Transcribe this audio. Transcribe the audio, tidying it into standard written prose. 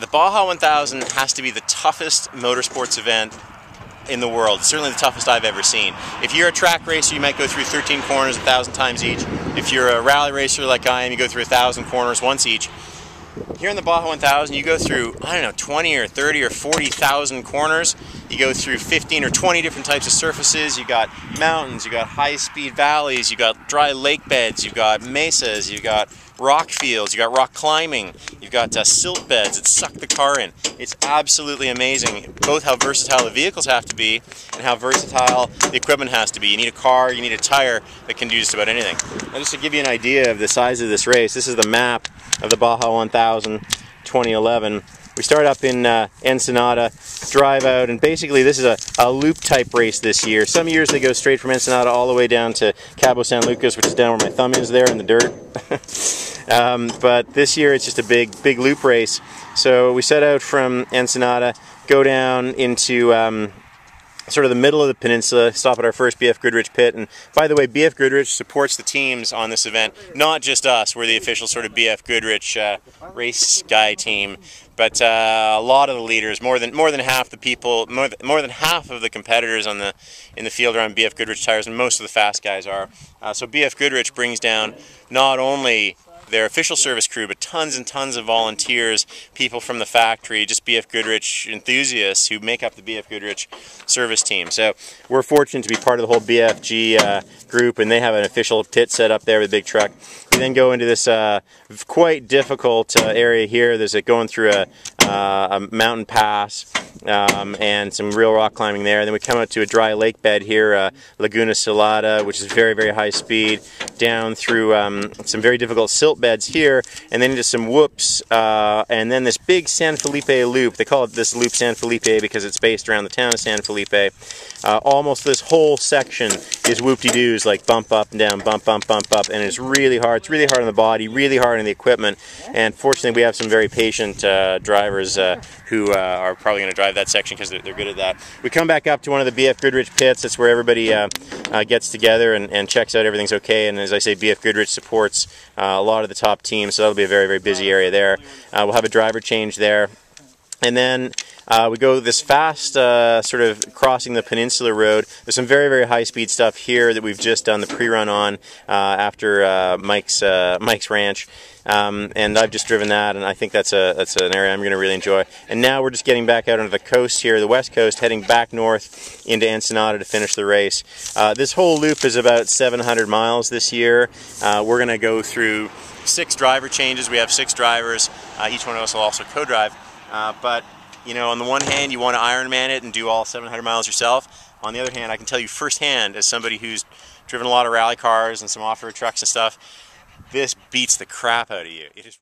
The Baja 1000 has to be the toughest motorsports event in the world. It's certainly the toughest I've ever seen. If you're a track racer, you might go through 13 corners 1,000 times each. If you're a rally racer like I am, you go through 1,000 corners once each. Here in the Baja 1000, you go through, I don't know, 20 or 30 or 40,000 corners. You go through 15 or 20 different types of surfaces. You got mountains, you got high-speed valleys, you got dry lake beds, you've got mesas, you've got rock fields, you got rock climbing, you've got silt beds that suck the car in. It's absolutely amazing, both how versatile the vehicles have to be and how versatile the equipment has to be. You need a car, you need a tire that can do just about anything. Now, just to give you an idea of the size of this race, this is the map of the Baja 1000 2011. We start up in Ensenada, drive out, and basically this is a loop type race this year. Some years they go straight from Ensenada all the way down to Cabo San Lucas, which is down where my thumb is there in the dirt. But this year it's just a big loop race. So we set out from Ensenada, go down into sort of the middle of the peninsula, stop at our first BFGoodrich pit. And by the way, BFGoodrich supports the teams on this event, not just us. We're the official sort of BFGoodrich race guy team, but a lot of the leaders, more than half the people, more than half of the competitors in the field are on BFGoodrich tires, and most of the fast guys are. So BFGoodrich brings down not only their official service crew, but tons and tons of volunteers, people from the factory, just BFGoodrich enthusiasts who make up the BFGoodrich service team. So we're fortunate to be part of the whole BFG group, and they have an official pit set up there with a big truck. We then go into this quite difficult area here. There's going through a mountain pass and some real rock climbing there. Then we come out to a dry lake bed here, Laguna Salada, which is very high speed, down through some very difficult silt beds here, and then into some whoops, and then this big San Felipe loop. They call it this loop San Felipe because it's based around the town of San Felipe. Almost this whole section is whoop-de-doos, like bump up and down, bump up, and it's really hard. It's really hard on the body, really hard on the equipment, and fortunately we have some very patient drivers who are probably going to drive that section because they're good at that. We come back up to one of the BFGoodrich pits. That's where everybody gets together and checks out everything's okay, and as I say, BFGoodrich supports a lot of the top teams, so that'll be a very busy area there. We'll have a driver change there. And then we go this fast sort of crossing the Peninsula Road. There's some very high-speed stuff here that we've just done the pre-run on after Mike's ranch. And I've just driven that, and I think that's an area I'm going to really enjoy. And now we're just getting back out onto the coast here, the west coast, heading back north into Ensenada to finish the race. This whole loop is about 700 miles this year. We're going to go through 6 driver changes. We have 6 drivers. Each one of us will also co-drive. But, you know, on the one hand, you want to Ironman it and do all 700 miles yourself. On the other hand, I can tell you firsthand, as somebody who's driven a lot of rally cars and some off-road trucks and stuff, this beats the crap out of you. It is